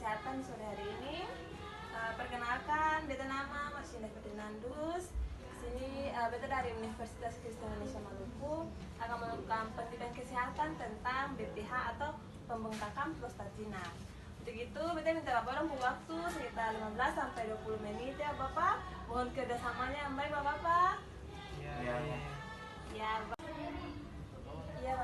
kesehatan sore hari ini. Perkenalkan, beta nama Marcinda Ferdinandus. Sini beta dari Universitas Kristen Indonesia Maluku akan melakukan pendidikan kesehatan tentang BPH atau pembengkakan prostatina. Untuk itu, beta minta Bapak waktu sekitar 15 sampai 20 menit ya Bapak. Mohon kerjasamanya yang baik Bapak. Ya,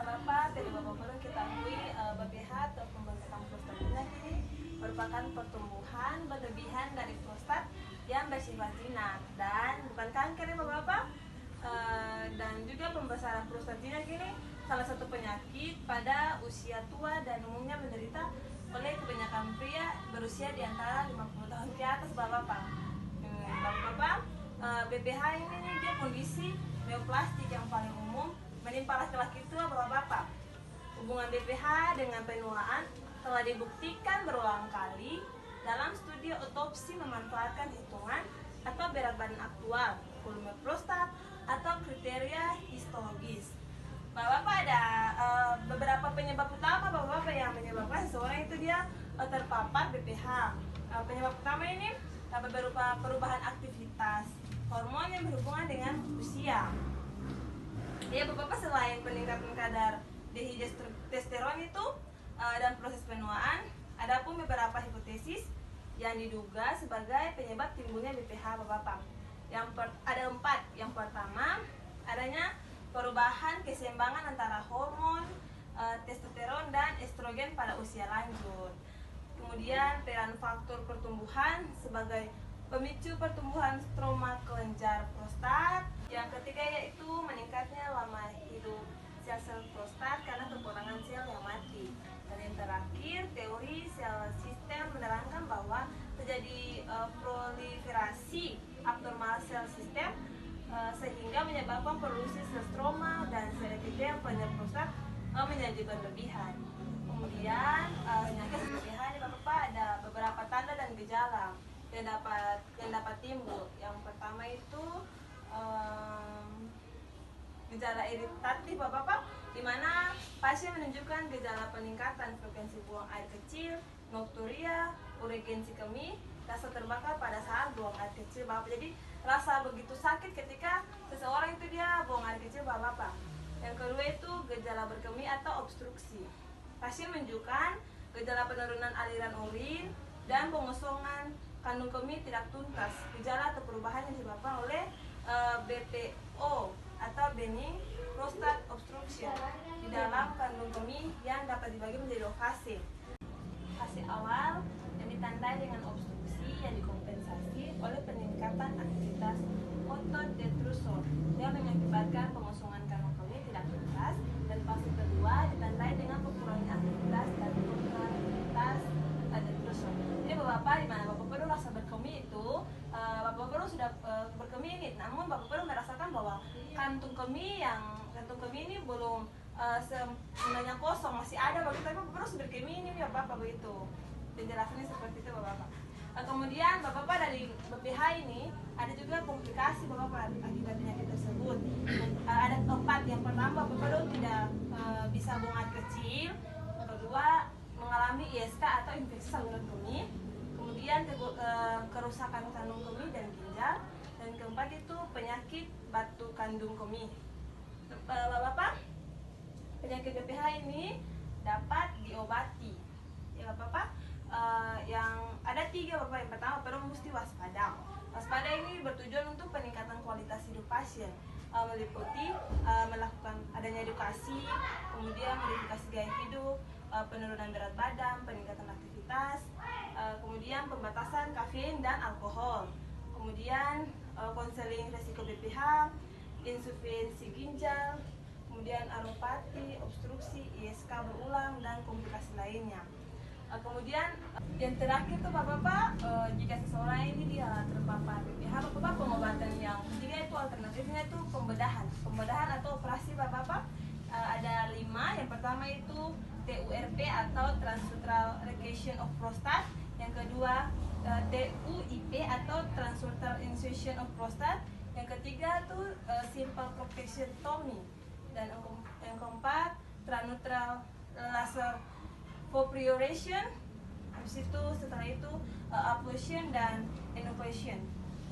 Bapak, dari Bapak perlu ketahui BPH atau pembengkakan prostatina ini merupakan pertumbuhan berlebihan dari prostat yang bersifat jinak dan bukan kanker ya Bapak. Dan juga pembesaran prostatina ini salah satu penyakit pada usia tua dan umumnya menderita oleh kebanyakan pria berusia di antara 50 tahun ke atas Bapak. Bapak, BPH ini dia kondisi neoplastik yang paling umum menimpa laki-laki tua Bapak. Hubungan BPH dengan penuaan telah dibuktikan berulang kali dalam studi otopsi memanfaatkan hitungan atau berat badan aktual, volume prostat, atau kriteria histologis. Bapak ada beberapa penyebab utama Bapak yang menyebabkan seseorang itu dia terpapar BPH. Penyebab utama ini dapat berupa perubahan aktivitas hormon yang berhubungan dengan usia. Ya Bapak, selain peningkatan kadar dihidrotestosteron itu dan proses penuaan, ada pun beberapa hipotesis yang diduga sebagai penyebab timbulnya BPH Bapak. Ada 4. Yang pertama, adanya perubahan keseimbangan antara hormon testosteron dan estrogen pada usia lanjut. Kemudian peran faktor pertumbuhan sebagai pemicu pertumbuhan stroma kelenjar prostat. Yang ketiga yaitu meningkatnya lama hidup sel-sel prostat karena kekurangan sel yang mati. Dan yang terakhir, teori sel sistem menerangkan bahwa terjadi proliferasi abnormal sel sistem sehingga menyebabkan produksi sel stroma dan sel epitel pada prostat menjadi berlebihan. Kemudian penyakit BPH ini Bapak ada beberapa tanda dan gejala yang dapat timbul. Yang pertama itu gejala iritatif Bapak, di mana pasien menunjukkan gejala peningkatan frekuensi buang air kecil, nokturia, urgensi kemih, rasa terbakar pada saat buang air kecil Bapak. Jadi rasa begitu sakit ketika seseorang itu dia buang air kecil Bapak. Yang kedua itu gejala berkemih atau obstruksi. Pasien menunjukkan gejala penurunan aliran urin dan pengosongan kandung kemih tidak tuntas. Gejala atau perubahan yang disebabkan oleh BPO atau benign prostate obstruction di dalam kandung kemih yang dapat dibagi menjadi 2 fase. Fase awal yang ditandai dengan obstruksi yang dikompensasi oleh peningkatan aktivitas otot detrusor yang mengakibatkan pengosongan kandung kemih tidak tuntas, dan fase kedua ditandai dengan pengurangan aktivitas dan kontraktivitas detrusor. Jadi Bapak, di mana Bapak perlu rasa berkemih itu, Bapak perlu sudah berkemih ini, namun Bapak perlu merasakan bahwa kantung kemih ini belum sebenarnya kosong, masih ada Bapak, tapi Bapak perlu sudah berkemih ini ya Bapak begitu. Penjelasannya seperti itu Bapak. Kemudian Bapak dari BPH ini ada juga komplikasi Bapak akibat penyakit tersebut. Ada 4. Yang pertama Bapak perlu tidak bisa buang air kecil. Yang kedua, mengalami ISK atau infeksi saluran kemih. Kemudian kerusakan kandung kemih dan ginjal. Dan keempat itu penyakit batu kandung kemih. Bapak, penyakit BPH ini dapat diobati ya Bapak. Yang ada 3 Bapak. Yang pertama, perlu mesti waspada. Waspada ini bertujuan untuk peningkatan kualitas hidup pasien, meliputi melakukan adanya edukasi, kemudian modifikasi gaya hidup, penurunan berat badan, peningkatan aktivitas, kemudian pembatasan kafein dan alkohol, kemudian konseling resiko BPH, insuficiensi ginjal, kemudian aropati, obstruksi, ISK berulang, dan komplikasi lainnya. Kemudian yang terakhir tuh Bapak, jika seseorang ini dia terpapar BPH Bapak, pengobatan yang ketiga itu alternatifnya itu pembedahan atau operasi Bapak. Ada 5. Yang pertama itu TURP atau transurethral regression of prostate. Yang kedua TUIP atau transurethral insertion of prostate. Yang ketiga itu simple prostatectomy. Dan yang keempat transurethral laser poprioration. Habis itu setelah itu uplosion dan innovation.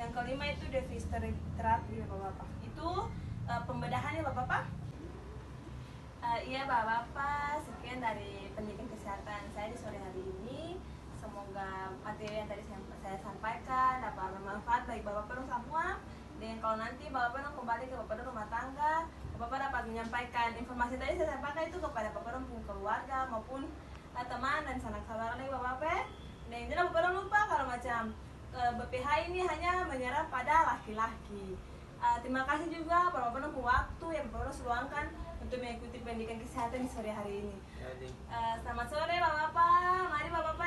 Yang kelima itu defisit terapi Bapak-bapak. Itu pembedahannya Bapak-bapak. Iya Bapak-bapak, sekian dari pendidikan kesehatan saya di sore hari ini. Semoga materi yang tadi saya sampaikan dapat bermanfaat bagi Bapak-bapak semua. Dan kalau nanti Bapak-bapak kembali ke Bapak rumah tangga, Bapak dapat menyampaikan informasi tadi saya sampaikan itu kepada Bapak punya keluarga maupun teman dan sanak saudara lagi Bapak. Dan jangan Bapak lupa kalau macam BPH ini hanya menyerang pada laki-laki. Terima kasih juga Bapak waktu yang Bapak luangkan untuk mengikuti pendidikan kesehatan di sore hari ini. Selamat sore Bapak-bapak, mari Bapak-bapak